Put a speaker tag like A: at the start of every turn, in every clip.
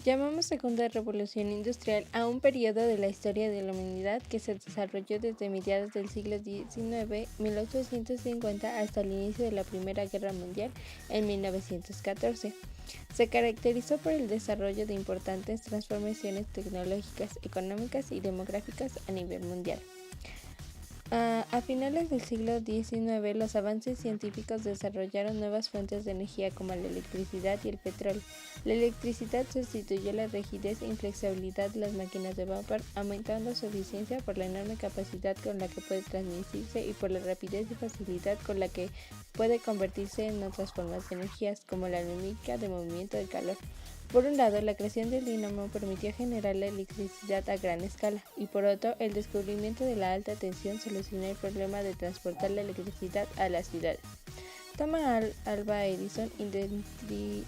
A: Llamamos Segunda Revolución Industrial a un periodo de la historia de la humanidad que se desarrolló desde mediados del siglo XIX, 1850, hasta el inicio de la Primera Guerra Mundial en 1914. Se caracterizó por el desarrollo de importantes transformaciones tecnológicas, económicas y demográficas a nivel mundial. A finales del siglo XIX, los avances científicos desarrollaron nuevas fuentes de energía como la electricidad y el petróleo. La electricidad sustituyó la rigidez e inflexibilidad de las máquinas de vapor, aumentando su eficiencia por la enorme capacidad con la que puede transmitirse y por la rapidez y facilidad con la que puede convertirse en otras formas de energías, como la dinámica de movimiento del calor. Por un lado, la creación del dinamo permitió generar la electricidad a gran escala, y por otro, el descubrimiento de la alta tensión solucionó el problema de transportar la electricidad a las ciudades. Thomas Alva Edison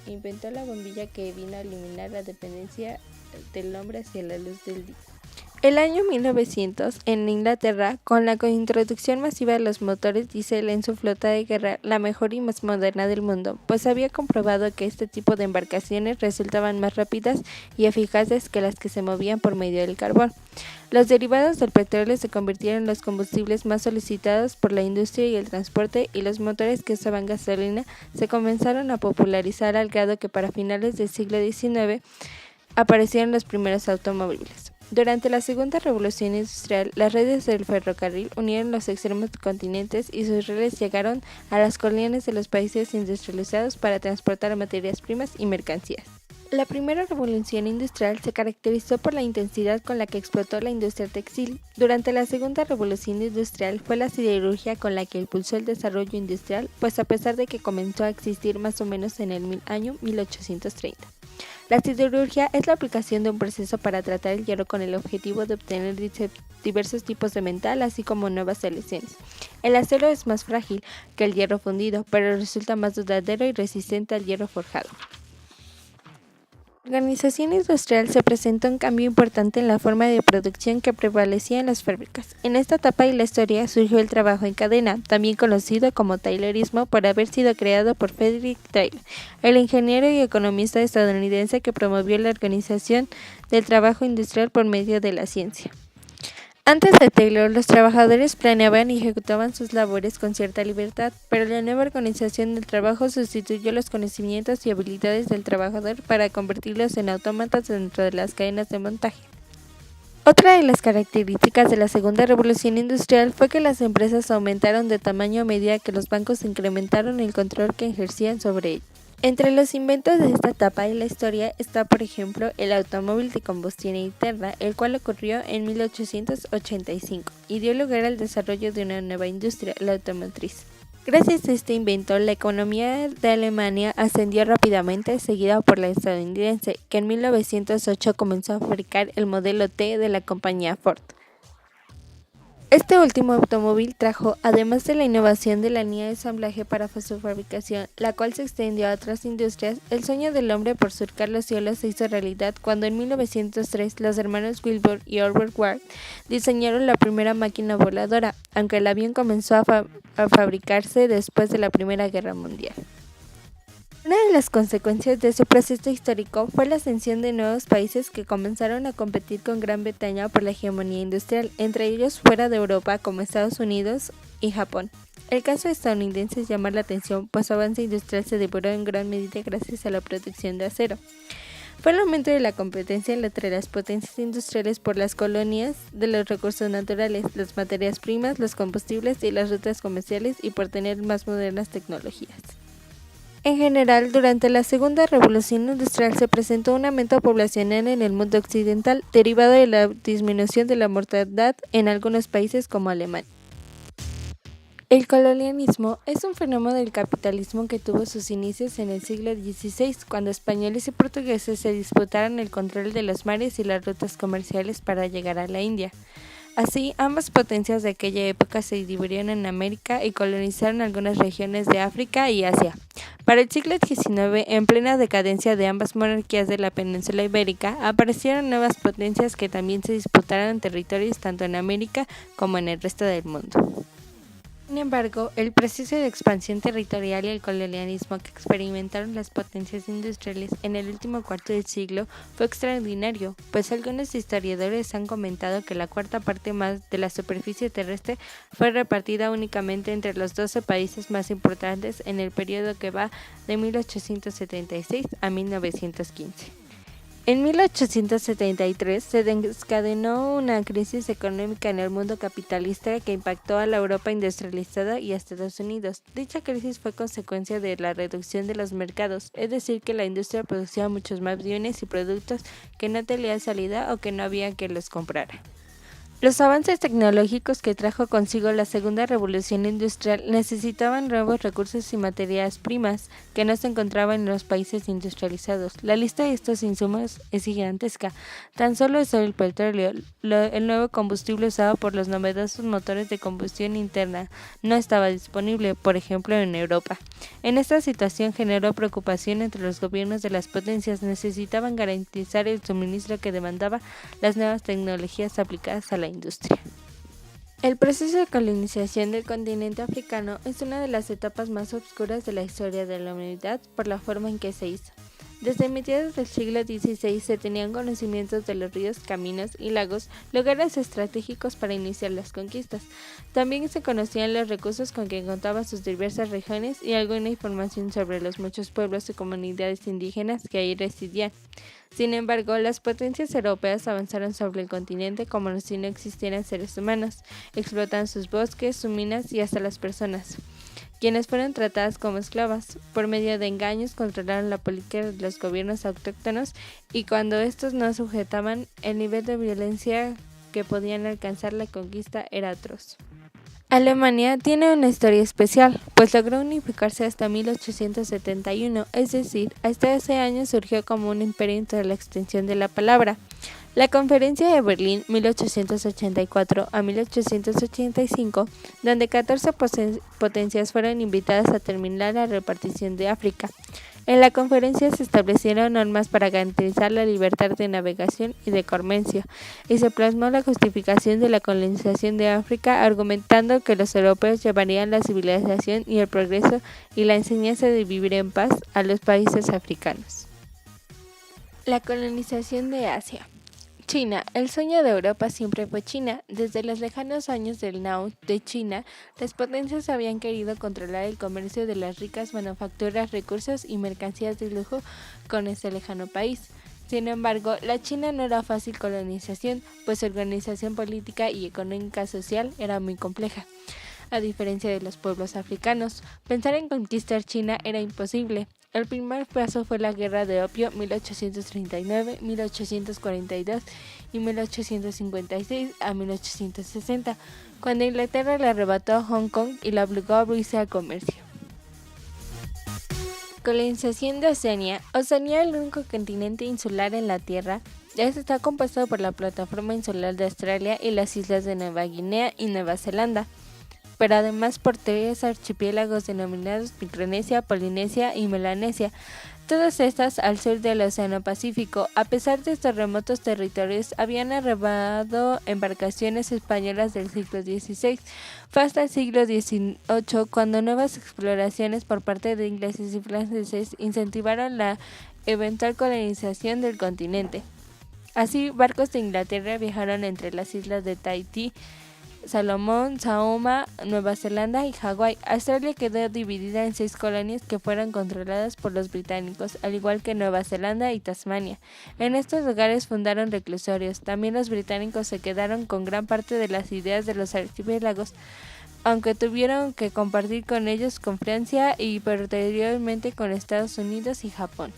A: inventó la bombilla que vino a eliminar la dependencia del hombre hacia la luz del día. El año 1900, en Inglaterra, con la introducción masiva de los motores diésel en su flota de guerra, la mejor y más moderna del mundo, pues había comprobado que este tipo de embarcaciones resultaban más rápidas y eficaces que las que se movían por medio del carbón. Los derivados del petróleo se convirtieron en los combustibles más solicitados por la industria y el transporte, y los motores que usaban gasolina se comenzaron a popularizar al grado que para finales del siglo XIX aparecieron los primeros automóviles. Durante la Segunda Revolución Industrial, las redes del ferrocarril unieron los extremos continentes y sus rieles llegaron a las colinas de los países industrializados para transportar materias primas y mercancías. La primera revolución industrial se caracterizó por la intensidad con la que explotó la industria textil. Durante la segunda revolución industrial fue la siderurgia con la que impulsó el desarrollo industrial, pues a pesar de que comenzó a existir más o menos en el año 1830. La siderurgia es la aplicación de un proceso para tratar el hierro con el objetivo de obtener diversos tipos de metal, así como nuevas selecciones. El acero es más frágil que el hierro fundido, pero resulta más duradero y resistente al hierro forjado. La organización industrial se presentó un cambio importante en la forma de producción que prevalecía en las fábricas. En esta etapa de la historia surgió el trabajo en cadena, también conocido como taylorismo, por haber sido creado por Frederick Taylor, el ingeniero y economista estadounidense que promovió la organización del trabajo industrial por medio de la ciencia. Antes de Taylor, los trabajadores planeaban y ejecutaban sus labores con cierta libertad, pero la nueva organización del trabajo sustituyó los conocimientos y habilidades del trabajador para convertirlos en autómatas dentro de las cadenas de montaje. Otra de las características de la segunda revolución industrial fue que las empresas aumentaron de tamaño a medida que los bancos incrementaron el control que ejercían sobre ellos. Entre los inventos de esta etapa de la historia está, por ejemplo, el automóvil de combustión interna, el cual ocurrió en 1885 y dio lugar al desarrollo de una nueva industria, la automotriz. Gracias a este invento, la economía de Alemania ascendió rápidamente, seguida por la estadounidense, que en 1908 comenzó a fabricar el modelo T de la compañía Ford. Este último automóvil trajo, además de la innovación de la línea de ensamblaje para su fabricación, la cual se extendió a otras industrias, el sueño del hombre por surcar los cielos se hizo realidad cuando en 1903 los hermanos Wilbur y Orville Wright diseñaron la primera máquina voladora, aunque el avión comenzó a fabricarse después de la Primera Guerra Mundial. Una de las consecuencias de ese proceso histórico fue la ascensión de nuevos países que comenzaron a competir con Gran Bretaña por la hegemonía industrial, entre ellos fuera de Europa como Estados Unidos y Japón. El caso estadounidense es llamar la atención, pues su avance industrial se devoró en gran medida gracias a la producción de acero. Fue el aumento de la competencia entre las potencias industriales por las colonias de los recursos naturales, las materias primas, los combustibles y las rutas comerciales, y por tener más modernas tecnologías. En general, durante la Segunda Revolución Industrial se presentó un aumento poblacional en el mundo occidental, derivado de la disminución de la mortandad en algunos países como Alemania. El colonialismo es un fenómeno del capitalismo que tuvo sus inicios en el siglo XVI, cuando españoles y portugueses se disputaron el control de los mares y las rutas comerciales para llegar a la India. Así, ambas potencias de aquella época se dividieron en América y colonizaron algunas regiones de África y Asia. Para el siglo XIX, en plena decadencia de ambas monarquías de la península ibérica, aparecieron nuevas potencias que también se disputaron territorios tanto en América como en el resto del mundo. Sin embargo, el proceso de expansión territorial y el colonialismo que experimentaron las potencias industriales en el último cuarto del siglo fue extraordinario, pues algunos historiadores han comentado que la cuarta parte más de la superficie terrestre fue repartida únicamente entre los 12 países más importantes en el periodo que va de 1876 a 1915. En 1873 se desencadenó una crisis económica en el mundo capitalista que impactó a la Europa industrializada y a Estados Unidos. Dicha crisis fue consecuencia de la reducción de los mercados, es decir, que la industria producía muchos más bienes y productos que no tenían salida o que no había quien los comprara. Los avances tecnológicos que trajo consigo la segunda revolución industrial necesitaban nuevos recursos y materias primas que no se encontraban en los países industrializados. La lista de estos insumos es gigantesca. Tan solo es el petróleo, el nuevo combustible usado por los novedosos motores de combustión interna, no estaba disponible, por ejemplo, en Europa. En esta situación generó preocupación entre los gobiernos de las potencias. Necesitaban garantizar el suministro que demandaba las nuevas tecnologías aplicadas a la industria. El proceso de colonización del continente africano es una de las etapas más oscuras de la historia de la humanidad por la forma en que se hizo. Desde mediados del siglo XVI se tenían conocimientos de los ríos, caminos y lagos, lugares estratégicos para iniciar las conquistas. También se conocían los recursos con que contaban sus diversas regiones y alguna información sobre los muchos pueblos y comunidades indígenas que ahí residían. Sin embargo, las potencias europeas avanzaron sobre el continente como si no existieran seres humanos, explotaban sus bosques, sus minas y hasta las personas, quienes fueron tratadas como esclavas. Por medio de engaños controlaron la política de los gobiernos autóctonos y cuando estos no sujetaban, el nivel de violencia que podían alcanzar la conquista era atroz. Alemania tiene una historia especial, pues logró unificarse hasta 1871, es decir, hasta ese año surgió como un imperio en toda la extensión de la palabra. La Conferencia de Berlín 1884 a 1885, donde 14 potencias fueron invitadas a terminar la repartición de África. En la conferencia se establecieron normas para garantizar la libertad de navegación y de comercio, y se plasmó la justificación de la colonización de África, argumentando que los europeos llevarían la civilización y el progreso y la enseñanza de vivir en paz a los países africanos. La colonización de Asia. China. El sueño de Europa siempre fue China. Desde los lejanos años del Nao de China, las potencias habían querido controlar el comercio de las ricas manufacturas, recursos y mercancías de lujo con este lejano país. Sin embargo, la China no era fácil colonización, pues su organización política y económica social era muy compleja. A diferencia de los pueblos africanos, pensar en conquistar China era imposible. El primer paso fue la Guerra de Opio 1839, 1842 y 1856 a 1860, cuando Inglaterra le arrebató Hong Kong y la obligó a abrirse al comercio. Colonización de Oceanía. Oceanía, el único continente insular en la Tierra, está compuesto por la plataforma insular de Australia y las islas de Nueva Guinea y Nueva Zelanda, pero además por 3 archipiélagos denominados Micronesia, Polinesia y Melanesia, todas estas al sur del Océano Pacífico. A pesar de estos remotos territorios, habían arribado embarcaciones españolas del siglo XVI. Fue hasta el siglo XVIII cuando nuevas exploraciones por parte de ingleses y franceses incentivaron la eventual colonización del continente. Así, barcos de Inglaterra viajaron entre las islas de Tahití, Salomón, Samoa, Nueva Zelanda y Hawái. Australia quedó dividida en 6 colonias que fueron controladas por los británicos, al igual que Nueva Zelanda y Tasmania. En estos lugares fundaron reclusorios. También los británicos se quedaron con gran parte de las ideas de los archipiélagos, aunque tuvieron que compartir con ellos con Francia y posteriormente con Estados Unidos y Japón.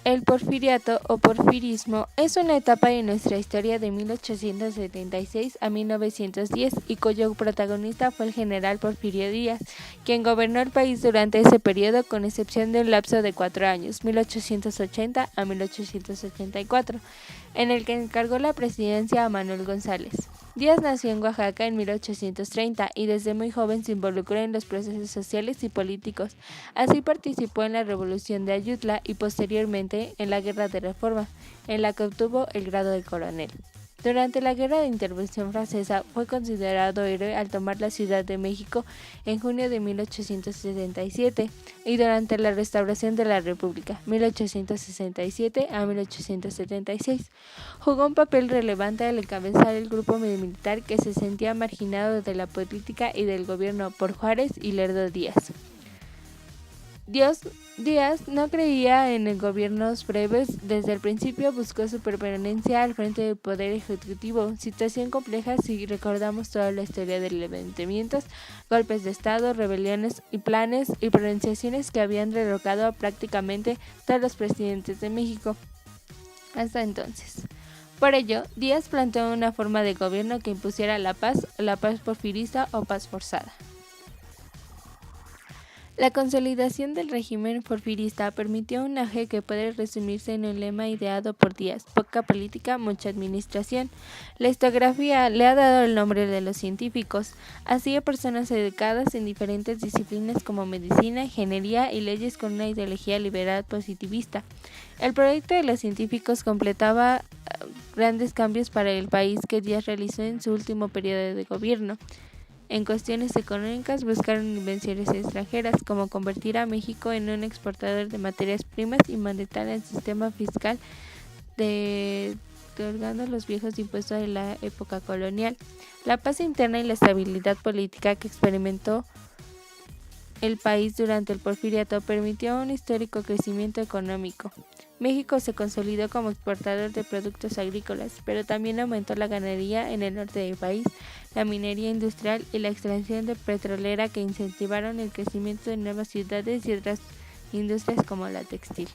A: El porfiriato o porfirismo es una etapa de nuestra historia de 1876 a 1910 y cuyo protagonista fue el general Porfirio Díaz, quien gobernó el país durante ese periodo con excepción de un lapso de 4 años, 1880 a 1884, en el que encargó la presidencia a Manuel González. Díaz nació en Oaxaca en 1830 y desde muy joven se involucró en los procesos sociales y políticos. Así participó en la Revolución de Ayutla y posteriormente en la Guerra de Reforma, en la que obtuvo el grado de coronel. Durante la Guerra de Intervención Francesa fue considerado héroe al tomar la Ciudad de México en junio de 1877 y durante la restauración de la República, 1867 a 1876, jugó un papel relevante al encabezar el grupo militar que se sentía marginado de la política y del gobierno por Juárez y Lerdo Díaz. Díaz no creía en gobiernos breves, desde el principio buscó su permanencia al frente del Poder Ejecutivo, situación compleja si recordamos toda la historia de levantamientos, golpes de Estado, rebeliones y planes y pronunciaciones que habían derrocado a prácticamente todos los presidentes de México hasta entonces. Por ello, Díaz planteó una forma de gobierno que impusiera la paz porfirista o paz forzada. La consolidación del régimen porfirista permitió un auge que puede resumirse en un lema ideado por Díaz: poca política, mucha administración. La historiografía le ha dado el nombre de los científicos, así a personas educadas en diferentes disciplinas como medicina, ingeniería y leyes con una ideología liberal positivista. El proyecto de los científicos completaba grandes cambios para el país que Díaz realizó en su último periodo de gobierno. En cuestiones económicas buscaron invenciones extranjeras, como convertir a México en un exportador de materias primas y mantener el sistema fiscal otorgando los viejos impuestos de la época colonial. La paz interna y la estabilidad política que experimentó el país durante el Porfiriato permitió un histórico crecimiento económico. México se consolidó como exportador de productos agrícolas, pero también aumentó la ganadería en el norte del país, la minería industrial y la extracción de petrolera que incentivaron el crecimiento de nuevas ciudades y otras industrias como la textil.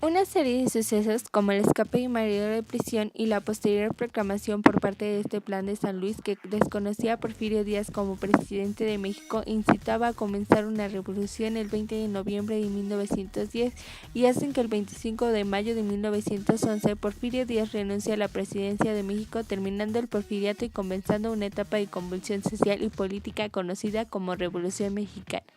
A: Una serie de sucesos como el escape de Madero de prisión y la posterior proclamación por parte de este Plan de San Luis que desconocía a Porfirio Díaz como presidente de México incitaba a comenzar una revolución el 20 de noviembre de 1910 y hacen que el 25 de mayo de 1911 Porfirio Díaz renuncie a la presidencia de México, terminando el porfiriato y comenzando una etapa de convulsión social y política conocida como Revolución Mexicana.